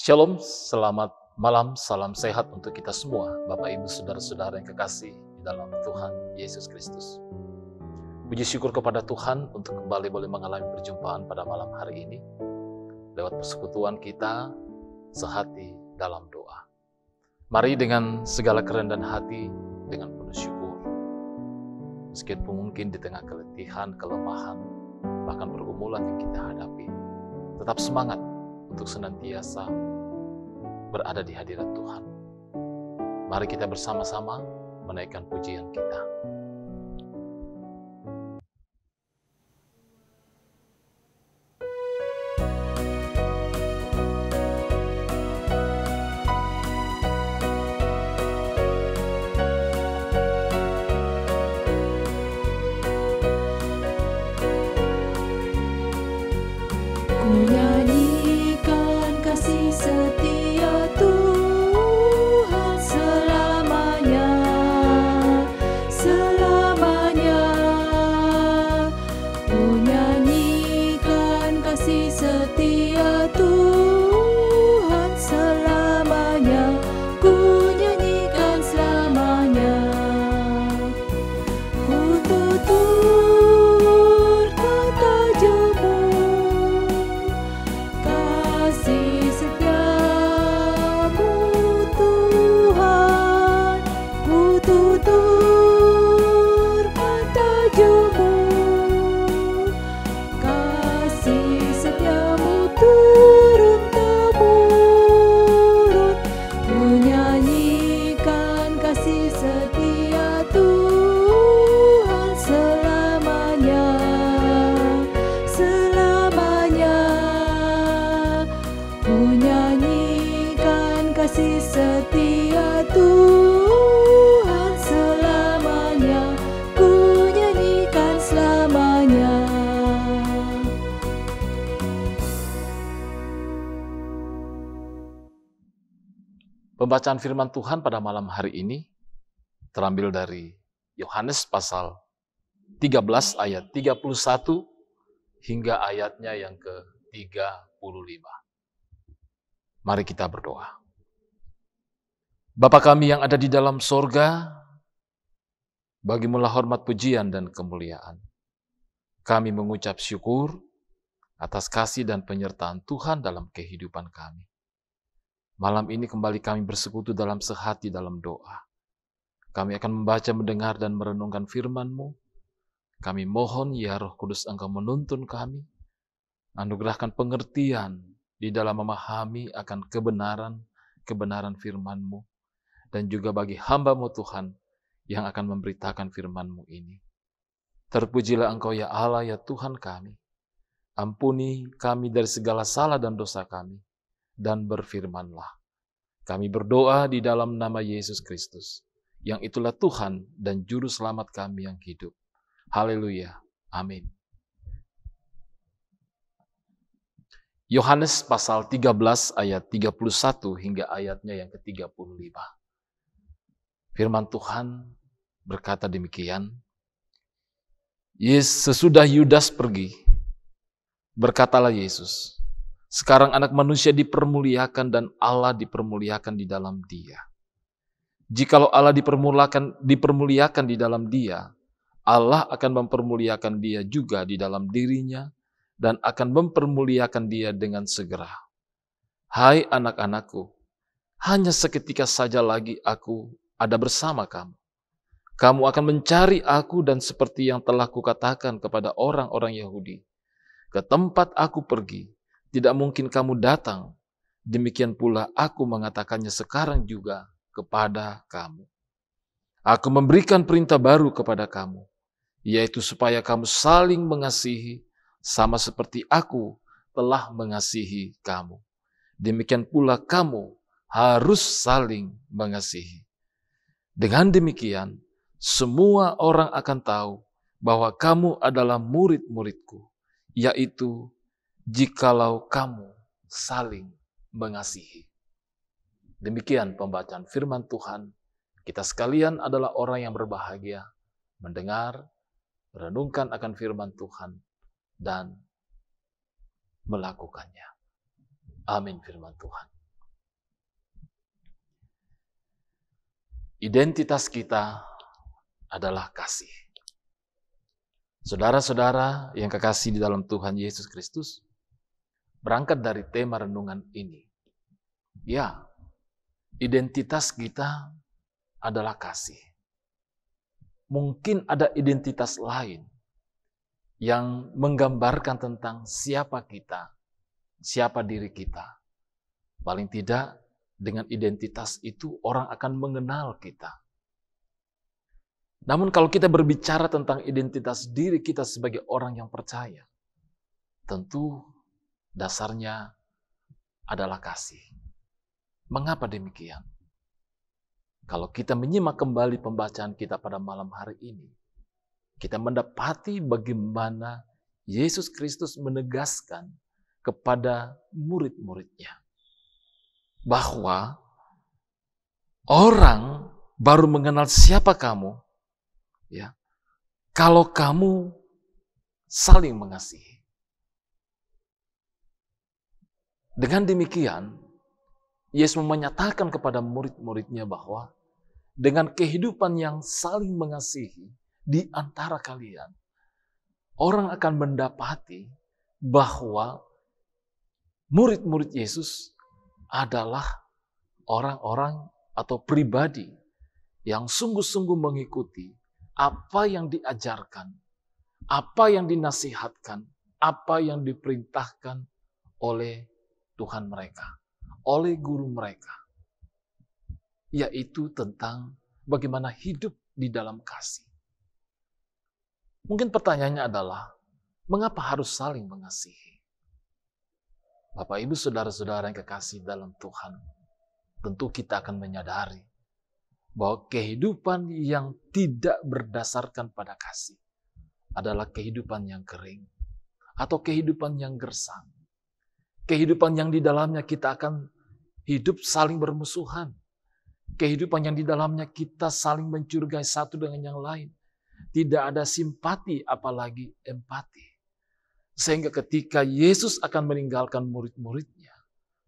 Shalom, selamat malam, salam sehat untuk kita semua, Bapak Ibu Saudara-saudara yang kekasih di dalam Tuhan Yesus Kristus. Puji syukur kepada Tuhan untuk kembali boleh mengalami perjumpaan pada malam hari ini, lewat persekutuan kita sehati dalam doa. Mari dengan segala kerendahan hati, dengan penuh syukur, meskipun mungkin di tengah keletihan, kelemahan, bahkan pergumulan yang kita hadapi, tetap semangat untuk senantiasa berada di hadirat Tuhan. Mari kita bersama-sama menaikkan pujian kita. Pembacaan firman Tuhan pada malam hari ini terambil dari Yohanes pasal 13 ayat 31 hingga ayatnya yang ke-35. Mari kita berdoa. Bapa kami yang ada di dalam sorga, bagimulah hormat pujian dan kemuliaan. Kami mengucap syukur atas kasih dan penyertaan Tuhan dalam kehidupan kami. Malam ini kembali kami bersekutu dalam sehati dalam doa. Kami akan membaca, mendengar, dan merenungkan firman-Mu. Kami mohon, ya Roh Kudus, Engkau menuntun kami, anugerahkan pengertian di dalam memahami akan kebenaran firman-Mu, dan juga bagi hamba-Mu Tuhan yang akan memberitakan firman-Mu ini. Terpujilah Engkau ya Allah, ya Tuhan kami. Ampuni kami dari segala salah dan dosa kami, dan berfirmanlah. Kami berdoa di dalam nama Yesus Kristus, yang itulah Tuhan dan Juru Selamat kami yang hidup. Haleluya. Amin. Yohanes pasal 13 ayat 31 hingga ayatnya yang ke-35. Firman Tuhan berkata demikian. Sesudah Yudas pergi, berkatalah Yesus, sekarang anak manusia dipermuliakan dan Allah dipermuliakan di dalam dia. Jikalau Allah dipermuliakan di dalam dia, Allah akan mempermuliakan dia juga di dalam dirinya dan akan mempermuliakan dia dengan segera. Hai anak-anakku, hanya seketika saja lagi aku ada bersama kamu. Kamu akan mencari aku dan seperti yang telah kukatakan kepada orang-orang Yahudi, ke tempat aku pergi, tidak mungkin kamu datang, demikian pula aku mengatakannya sekarang juga kepada kamu. Aku memberikan perintah baru kepada kamu, yaitu supaya kamu saling mengasihi, sama seperti aku telah mengasihi kamu. Demikian pula kamu harus saling mengasihi. Dengan demikian, semua orang akan tahu bahwa kamu adalah murid-muridku, yaitu jikalau kamu saling mengasihi. Demikian pembacaan firman Tuhan. Kita sekalian adalah orang yang berbahagia mendengar, merenungkan akan firman Tuhan, dan melakukannya. Amin firman Tuhan. Identitas kita adalah kasih. Saudara-saudara yang kekasih di dalam Tuhan Yesus Kristus, berangkat dari tema renungan ini. Ya, identitas kita adalah kasih. Mungkin ada identitas lain yang menggambarkan tentang siapa kita, siapa diri kita. Paling tidak, dengan identitas itu orang akan mengenal kita. Namun kalau kita berbicara tentang identitas diri kita sebagai orang yang percaya, tentu dasarnya adalah kasih. Mengapa demikian? Kalau kita menyimak kembali pembacaan kita pada malam hari ini, kita mendapati bagaimana Yesus Kristus menegaskan kepada murid-muridnya bahwa orang baru mengenal siapa kamu, ya, kalau kamu saling mengasihi. Dengan demikian, Yesus menyatakan kepada murid-muridnya bahwa dengan kehidupan yang saling mengasihi di antara kalian, orang akan mendapati bahwa murid-murid Yesus adalah orang-orang atau pribadi yang sungguh-sungguh mengikuti apa yang diajarkan, apa yang dinasihatkan, apa yang diperintahkan oleh Tuhan mereka, oleh guru mereka, yaitu tentang bagaimana hidup di dalam kasih. Mungkin pertanyaannya adalah, mengapa harus saling mengasihi? Bapak, Ibu, saudara-saudara yang kekasih dalam Tuhan, tentu kita akan menyadari bahwa kehidupan yang tidak berdasarkan pada kasih adalah kehidupan yang kering atau kehidupan yang gersang. Kehidupan yang di dalamnya kita akan hidup saling bermusuhan. Kehidupan yang di dalamnya kita saling mencurigai satu dengan yang lain. Tidak ada simpati apalagi empati. Sehingga ketika Yesus akan meninggalkan murid-muridnya,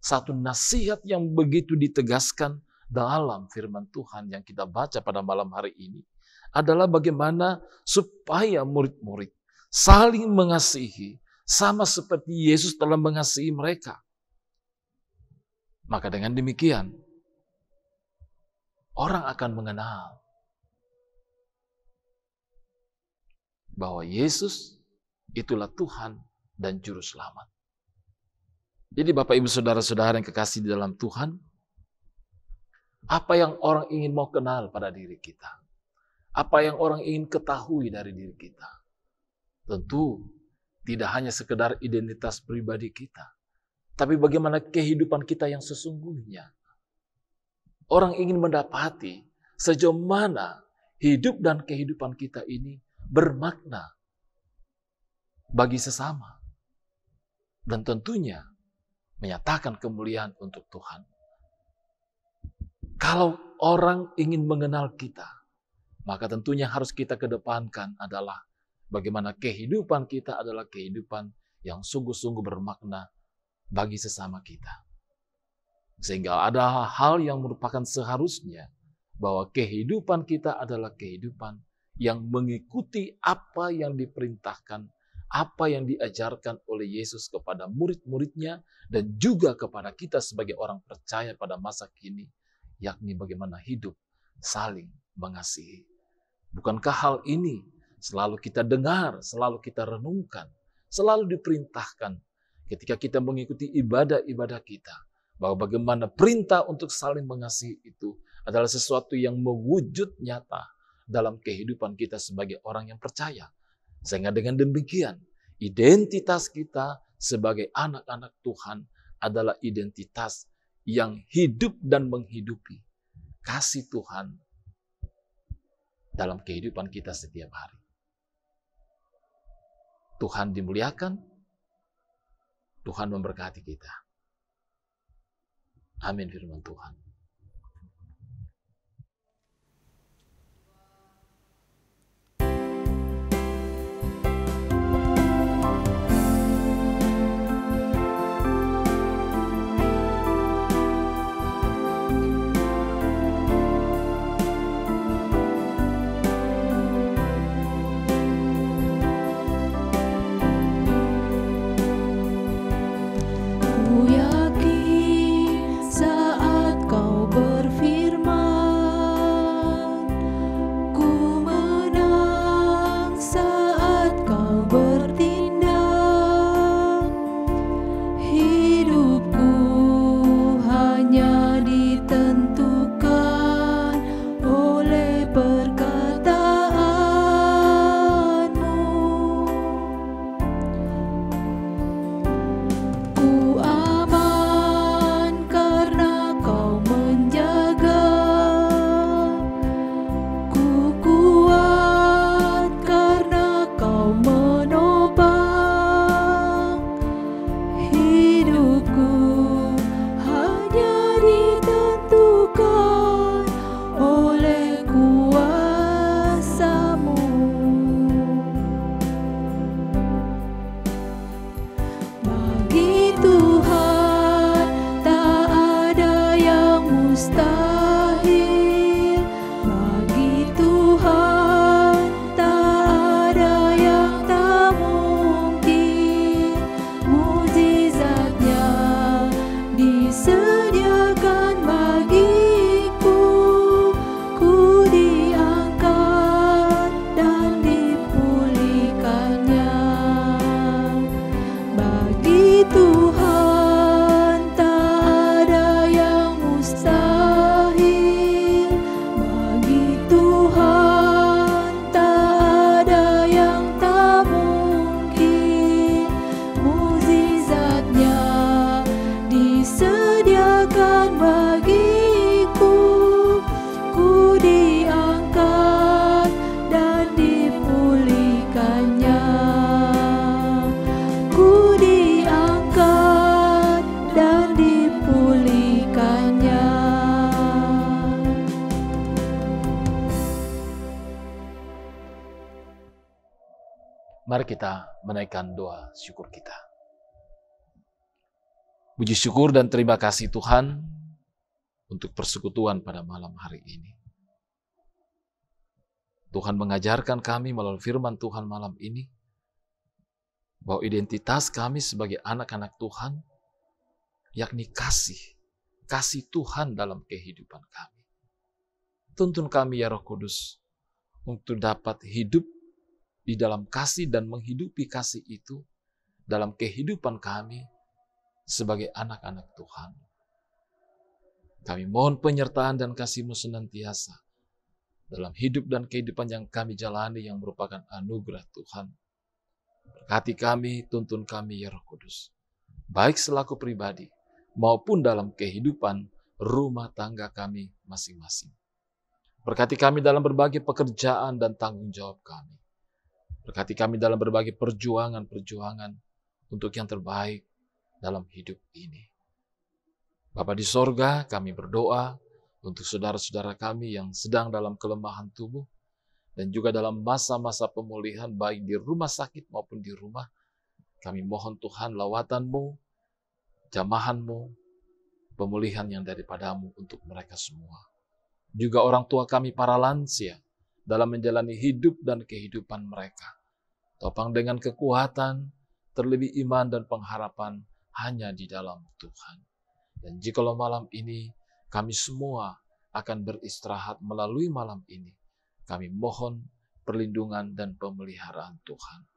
satu nasihat yang begitu ditegaskan dalam firman Tuhan yang kita baca pada malam hari ini adalah bagaimana supaya murid-murid saling mengasihi sama seperti Yesus telah mengasihi mereka. Maka dengan demikian, orang akan mengenal bahwa Yesus itulah Tuhan dan Juru Selamat. Jadi Bapak, Ibu, saudara-saudara yang kekasih di dalam Tuhan, apa yang orang ingin mau kenal pada diri kita? Apa yang orang ingin ketahui dari diri kita? Tentu tidak hanya sekedar identitas pribadi kita, tapi bagaimana kehidupan kita yang sesungguhnya. Orang ingin mendapati sejauh mana hidup dan kehidupan kita ini bermakna bagi sesama. Dan tentunya menyatakan kemuliaan untuk Tuhan. Kalau orang ingin mengenal kita, maka tentunya harus kita kedepankan adalah bagaimana kehidupan kita adalah kehidupan yang sungguh-sungguh bermakna bagi sesama kita. Sehingga ada hal yang merupakan seharusnya bahwa kehidupan kita adalah kehidupan yang mengikuti apa yang diperintahkan, apa yang diajarkan oleh Yesus kepada murid-muridnya dan juga kepada kita sebagai orang percaya pada masa kini, yakni bagaimana hidup saling mengasihi. Bukankah hal ini selalu kita dengar, selalu kita renungkan, selalu diperintahkan ketika kita mengikuti ibadah-ibadah kita, bahwa bagaimana perintah untuk saling mengasihi itu adalah sesuatu yang mewujud nyata dalam kehidupan kita sebagai orang yang percaya. Sehingga dengan demikian, identitas kita sebagai anak-anak Tuhan adalah identitas yang hidup dan menghidupi kasih Tuhan dalam kehidupan kita setiap hari. Tuhan dimuliakan, Tuhan memberkati kita. Amin firman Tuhan. mustahil. Bagi Tuhan tak ada yang tak mungkin. Mukjizatnya disediakan bagiku. Ku diangkat dan dipulihkannya. Bagi Tuhan tak ada yang mustahil. Bagi Tuhan tak ada yang tak mungkin. Mukjizatnya disediakan bagiku. Ku diangkat dan dipulihkannya. Ku diangkat dan dipulihkannya. Mari kita menaikkan doa syukur kita. Puji syukur dan terima kasih Tuhan untuk persekutuan pada malam hari ini. Tuhan mengajarkan kami melalui firman Tuhan malam ini bahwa identitas kami sebagai anak-anak Tuhan yakni kasih Tuhan dalam kehidupan kami. Tuntun kami ya Roh Kudus untuk dapat hidup di dalam kasih dan menghidupi kasih itu dalam kehidupan kami sebagai anak-anak Tuhan. Kami mohon penyertaan dan kasih-Mu senantiasa dalam hidup dan kehidupan yang kami jalani yang merupakan anugerah Tuhan. Berkati kami, tuntun kami ya Roh Kudus, baik selaku pribadi maupun dalam kehidupan rumah tangga kami masing-masing. Berkati kami dalam berbagai pekerjaan dan tanggung jawab kami. Berkati kami dalam berbagai perjuangan-perjuangan untuk yang terbaik dalam hidup ini. Bapa di sorga, kami berdoa untuk saudara-saudara kami yang sedang dalam kelemahan tubuh dan juga dalam masa-masa pemulihan baik di rumah sakit maupun di rumah. Kami mohon Tuhan lawatan-Mu, jamahan-Mu, pemulihan yang daripada-Mu untuk mereka semua. Juga orang tua kami para lansia dalam menjalani hidup dan kehidupan mereka. Topang dengan kekuatan, terlebih iman dan pengharapan hanya di dalam Tuhan. Dan jikalau malam ini kami semua akan beristirahat melalui malam ini, kami mohon perlindungan dan pemeliharaan Tuhan.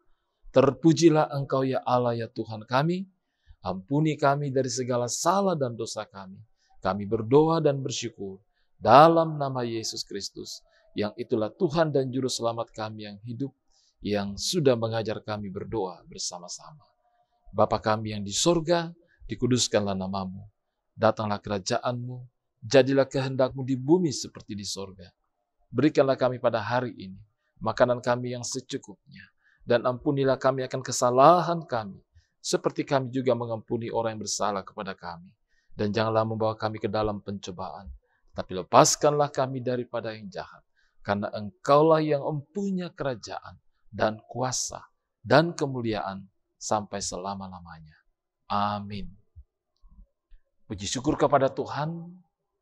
Terpujilah Engkau ya Allah ya Tuhan kami, ampuni kami dari segala salah dan dosa kami. Kami berdoa dan bersyukur dalam nama Yesus Kristus, yang itulah Tuhan dan Juru Selamat kami yang hidup, yang sudah mengajar kami berdoa bersama-sama. Bapa kami yang di sorga, dikuduskanlah nama-Mu. Datanglah kerajaan-Mu, jadilah kehendak-Mu di bumi seperti di sorga. Berikanlah kami pada hari ini makanan kami yang secukupnya, dan ampunilah kami akan kesalahan kami, seperti kami juga mengampuni orang yang bersalah kepada kami. Dan janganlah membawa kami ke dalam pencobaan, tapi lepaskanlah kami daripada yang jahat, karena Engkaulah yang mempunyai kerajaan dan kuasa dan kemuliaan sampai selama-lamanya. Amin. Puji syukur kepada Tuhan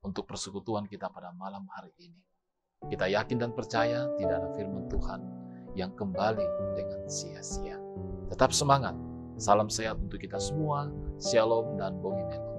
untuk persekutuan kita pada malam hari ini. Kita yakin dan percaya tidak ada firman Tuhan yang kembali dengan sia-sia. Tetap semangat. Salam sehat untuk kita semua. Shalom dan Bogimelo.